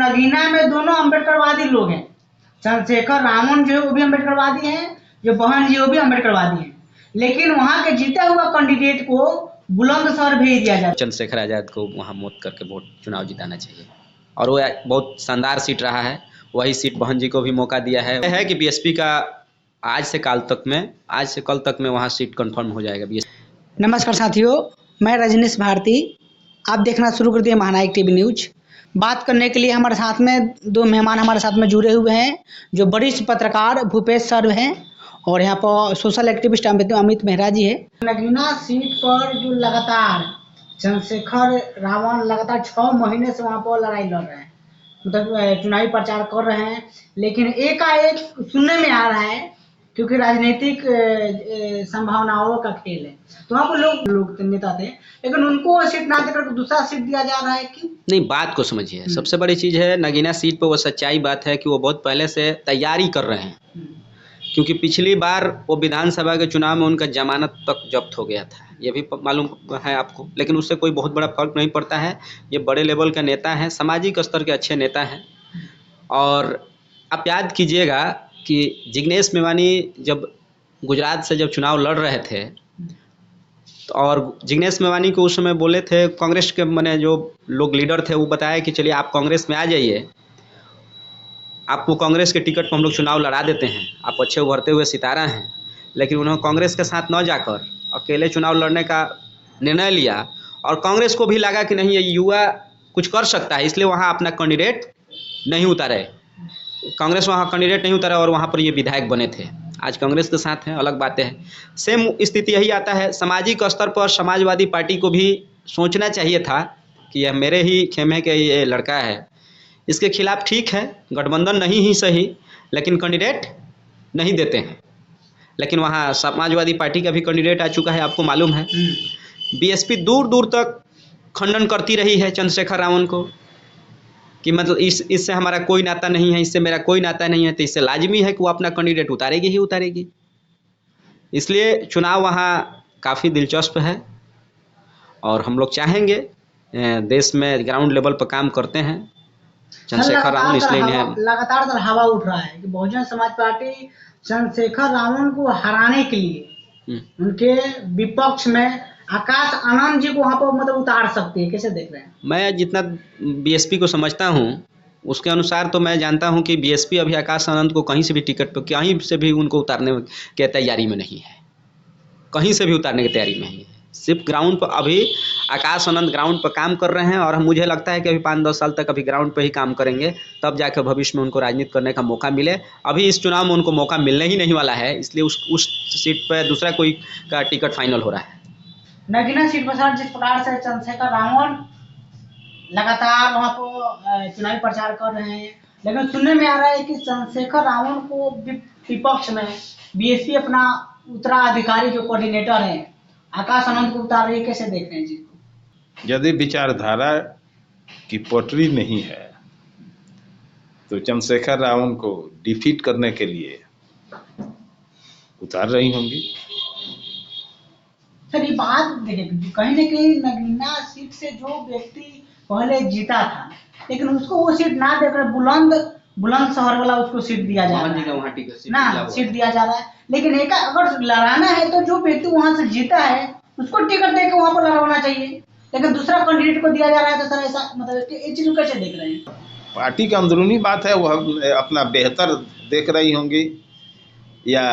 नगीना में दोनों अम्बेडकरवादी लोग हैं। चंद्रशेखर रावण जो है वो भी अम्बेडकरवादी हैं, जो बहन जी वो भी अम्बेडकरवादी हैं, लेकिन वहाँ के जीता हुआ कैंडिडेट को बुलंदशहर भेज दिया जाता है। चंद्रशेखर आज़ाद को वहाँ मौत करके वोट चुनाव जिताना चाहिए और वो बहुत शानदार सीट रहा है। वही सीट बहन जी को भी मौका दिया है कि बीएसपी का आज से कल तक में वहाँ सीट कंफर्म हो जाएगा। नमस्कार साथियों, मैं रजनीश भारती। आप देखना शुरू कर दिए महानायक टीवी न्यूज। बात करने के लिए हमारे साथ में दो मेहमान हमारे साथ में जुड़े हुए हैं, जो वरिष्ठ पत्रकार भूपेश सर हैं और यहाँ पर सोशल एक्टिविस्ट अमित मेहरा जी है। नगीना सीट पर जो लगातार चंद्रशेखर रावण लगातार 6 महीने से वहाँ पर लड़ाई लड़ रहे हैं, मतलब चुनावी प्रचार कर रहे हैं, लेकिन एकाएक सुनने में आ रहा है क्योंकि राजनीतिक संभावनाओं का खेल है, तो वहाँ पर लोग नेता थे, लेकिन उनको सीट ना देकर दूसरा सीट दिया जा रहा है। क्यों नहीं, बात को समझिए। सबसे बड़ी चीज़ है नगीना सीट पर वो सच्चाई बात है कि वो बहुत पहले से तैयारी कर रहे हैं, क्योंकि पिछली बार वो विधानसभा के चुनाव में उनका जमानत तक जब्त हो गया था, ये भी मालूम है आपको, लेकिन उससे कोई बहुत बड़ा फर्क नहीं पड़ता है। ये बड़े लेवल का नेता हैं, सामाजिक स्तर के अच्छे नेता हैं। और आप याद कीजिएगा कि जिग्नेश मेवानी जब गुजरात से जब चुनाव लड़ रहे थे और जिग्नेश मेवानी को उस समय बोले थे कांग्रेस के माने जो लोग लीडर थे, वो बताया कि चलिए आप कांग्रेस में आ जाइए, आपको कांग्रेस के टिकट पर हम लोग चुनाव लड़ा देते हैं, आप अच्छे उभरते हुए सितारा हैं। लेकिन उन्होंने कांग्रेस के साथ न जाकर अकेले चुनाव लड़ने का निर्णय लिया और कांग्रेस को भी लगा कि नहीं, ये युवा कुछ कर सकता है, इसलिए वहाँ अपना कैंडिडेट नहीं उतारे। कांग्रेस वहाँ कैंडिडेट नहीं उतारा और वहाँ पर ये विधायक बने थे। आज कांग्रेस के साथ हैं, अलग बातें हैं। सेम स्थिति यही आता है। सामाजिक स्तर पर समाजवादी पार्टी को भी सोचना चाहिए था कि यह मेरे ही खेमे के ये लड़का है, इसके खिलाफ ठीक है गठबंधन नहीं ही सही, लेकिन कैंडिडेट नहीं देते हैं। लेकिन वहाँ समाजवादी पार्टी का भी कैंडिडेट आ चुका है, आपको मालूम है। बीएसपी दूर दूर तक खंडन करती रही है चंद्रशेखर रावण को कि मतलब इससे हमारा कोई नाता नहीं है, इससे मेरा कोई नाता नहीं है, तो इससे लाजमी है कि वो अपना कैंडिडेट उतारेगी ही उतारेगी। इसलिए चुनाव वहाँ काफ़ी दिलचस्प है और हम लोग चाहेंगे, देश में ग्राउंड लेवल पर काम करते हैं चंद्रशेखर रावण, इसलिए इन्हें लगातार हवा उठ रहा है कि बहुजन समाज पार्टी चंद्रशेखर रावण को हराने के लिए उनके विपक्ष में आकाश आनंद जी को वहाँ पर मतलब उतार सकती है। कैसे देख रहे हैं? मैं जितना बीएसपी को समझता हूँ उसके अनुसार तो मैं जानता हूँ कि बीएसपी अभी आकाश आनंद को कहीं से भी टिकट पर कहीं से भी उनको उतारने के तैयारी में नहीं है, कहीं से भी उतारने की तैयारी में नहीं है। सिर्फ ग्राउंड पर अभी आकाश आनंद ग्राउंड पर काम कर रहे हैं और मुझे लगता है कि अभी 5-10 साल तक अभी ग्राउंड पर ही काम करेंगे, तब जाकर भविष्य में उनको राजनीति करने का मौका मिले। अभी इस चुनाव में उनको मौका मिलने ही नहीं वाला है, इसलिए उस सीट पर दूसरा कोई का टिकट फाइनल हो रहा है। नगीना सीट पर सर, जिस प्रकार से चंद्रशेखर रावण लगातार वहाँ पर चुनावी प्रचार कर रहे हैं, लेकिन सुनने में आ रहा है कि चंद्रशेखर रावण को विपक्ष में बीएसपी अपना उत्तराधिकारी जो कोऑर्डिनेटर है आकाश आनंद को उतार रही है। कैसे देख रहे हैं जी? यदि विचारधारा की पटरी नहीं है तो चंद्रशेखर रावण को डिफीट करने के लिए उतार रही होंगी। सर ये बात देखिए, कहीं ना कहीं नगीना सीट से जो व्यक्ति पहले जीता था, लेकिन उसको वो सीट ना देकर बुलंदशहर वाला उसको सीट दिया जा रहा है, सीट दिया जा रहा है। लेकिन एक अगर लड़ाना है तो जो व्यक्ति वहां से जीता है उसको टिकट देकर वहां पर लड़ाना चाहिए, लेकिन दूसरा कैंडिडेट को दिया जा रहा है। तो सर ऐसा मतलब ये चीज कैसे देख रहे हैं? पार्टी की अंदरूनी बात है, वह अपना बेहतर देख रही होंगी, या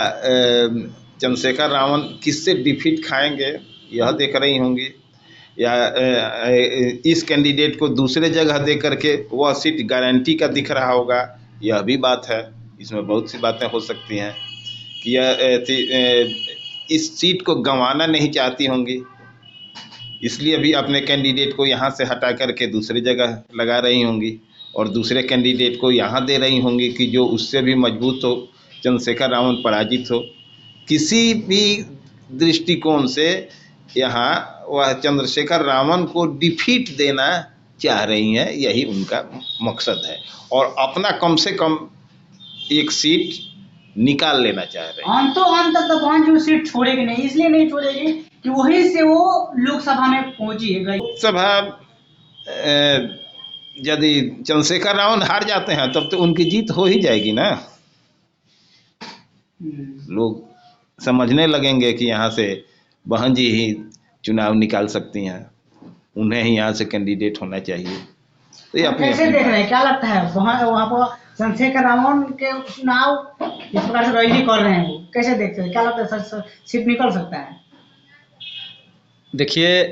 चंद्रशेखर रावण किससे डिफीट खाएंगे यह देख रही होंगी, या इस कैंडिडेट को दूसरे जगह दे करके वह सीट गारंटी का दिख रहा होगा, यह भी बात है। इसमें बहुत सी बातें हो सकती हैं कि यह इस सीट को गंवाना नहीं चाहती होंगी, इसलिए भी अपने कैंडिडेट को यहाँ से हटा करके दूसरी जगह लगा रही होंगी और दूसरे कैंडिडेट को यहाँ दे रही होंगी कि जो उससे भी मजबूत हो, चंद्रशेखर रावण पराजित हो। किसी भी दृष्टिकोण से यहाँ वह चंद्रशेखर रावण को डिफीट देना चाह रही हैं, यही उनका मकसद है, और अपना कम से कम एक सीट निकाल लेना चाह रहे हैं। अंत तक वहाँ जो सीट छोड़ेगी नहीं, इसलिए नहीं छोड़ेगी कि वहीं से वो लोकसभा में पहुंची है। लोकसभा यदि चंद्रशेखर रावण हार जाते हैं तब तो उनकी जीत हो ही जाएगी ना। लोग समझने लगेंगे कि यहाँ से बहन जी ही चुनाव निकाल सकती हैं, उन्हें ही यहाँ से कैंडिडेट होना चाहिए। तो ये अपनी कैसे देख रहे हैं, क्या लगता है वहाँ पर चंद्रशेखर रावण के चुनाव इस प्रकार से रैली कर रहे हैं, वो कैसे देखते हैं, क्या लगता है सीट निकल सकता है? देखिए,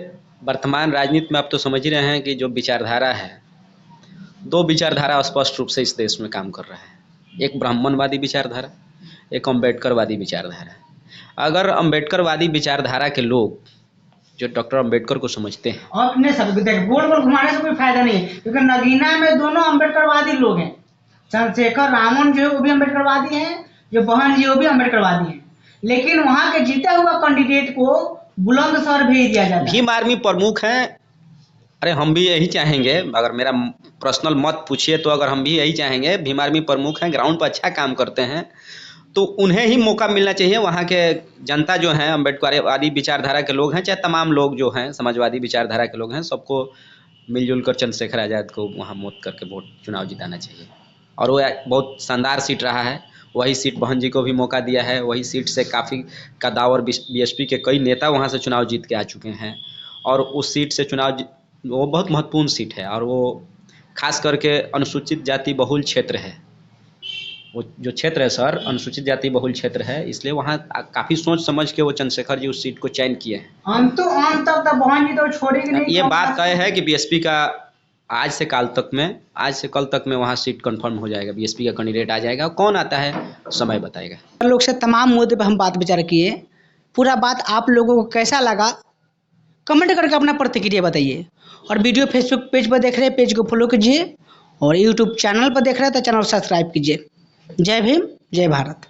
वर्तमान राजनीति में आप तो समझ ही रहे हैं कि जो विचारधारा है, दो विचारधारा स्पष्ट रूप से इस देश में काम कर रहा है। एक ब्राह्मणवादी विचारधारा, एक अम्बेडकरवादी विचारधारा। अगर अम्बेडकरवादी विचारधारा के लोग जो डॉक्टर अम्बेडकर को समझते हैं, और अपने सब देख गोल गोल घुमाने से कोई फायदा नहीं है, क्योंकि नगीना में दोनों अम्बेडकरवादी लोग हैं। चंद्रशेखर रावण जो है वो भी अम्बेडकरवादी हैं, जो बहन जी वो भी अम्बेडकरवादी हैं, लेकिन वहाँ के जीता हुआ कैंडिडेट को बुलंदशहर भेज दिया जाता है। भीम आर्मी प्रमुख हैं। अरे हम भी यही चाहेंगे, अगर मेरा पर्सनल मत पूछिए तो अगर हम भी यही चाहेंगे, भीम आर्मी प्रमुख हैं, ग्राउंड पर अच्छा काम करते हैं, तो उन्हें ही मौका मिलना चाहिए। वहाँ के जनता जो है अम्बेडकरवादी विचारधारा के लोग हैं, चाहे तमाम लोग जो हैं समाजवादी विचारधारा के लोग हैं, सबको मिलजुल कर चंद्रशेखर आज़ाद को वहाँ मत करके वोट चुनाव जिताना चाहिए। और वो बहुत शानदार सीट रहा है, वही सीट बहन जी को भी मौका दिया है, वही सीट से काफ़ी कद्दावर बीएसपी के कई नेता वहाँ से चुनाव जीत के आ चुके हैं। और उस सीट से चुनाव वो बहुत महत्वपूर्ण सीट है, और वो खास करके अनुसूचित जाति बहुल क्षेत्र है। वो जो क्षेत्र है सर, अनुसूचित जाति बहुल क्षेत्र है, इसलिए वहाँ काफ़ी सोच समझ के वो चंद्रशेखर जी उस सीट को चयन किए हैं। अंत तक तो बहन जी तो छोड़ेगी नहीं। ये बात तय है कि बीएसपी का आज से कल तक में वहाँ सीट कंफर्म हो जाएगा, बीएसपी का कैंडिडेट आ जाएगा। कौन आता है समय बताएगा। लोग से तमाम मुद्दे पर हम बात विचार किए, पूरा बात आप लोगों को कैसा लगा कमेंट करके अपना प्रतिक्रिया बताइए। और वीडियो फेसबुक पेज पर देख रहे हैं, पेज को फॉलो कीजिए, और यूट्यूब चैनल पर देख रहे हैं तो चैनल सब्सक्राइब कीजिए। जय भीम, जय भारत।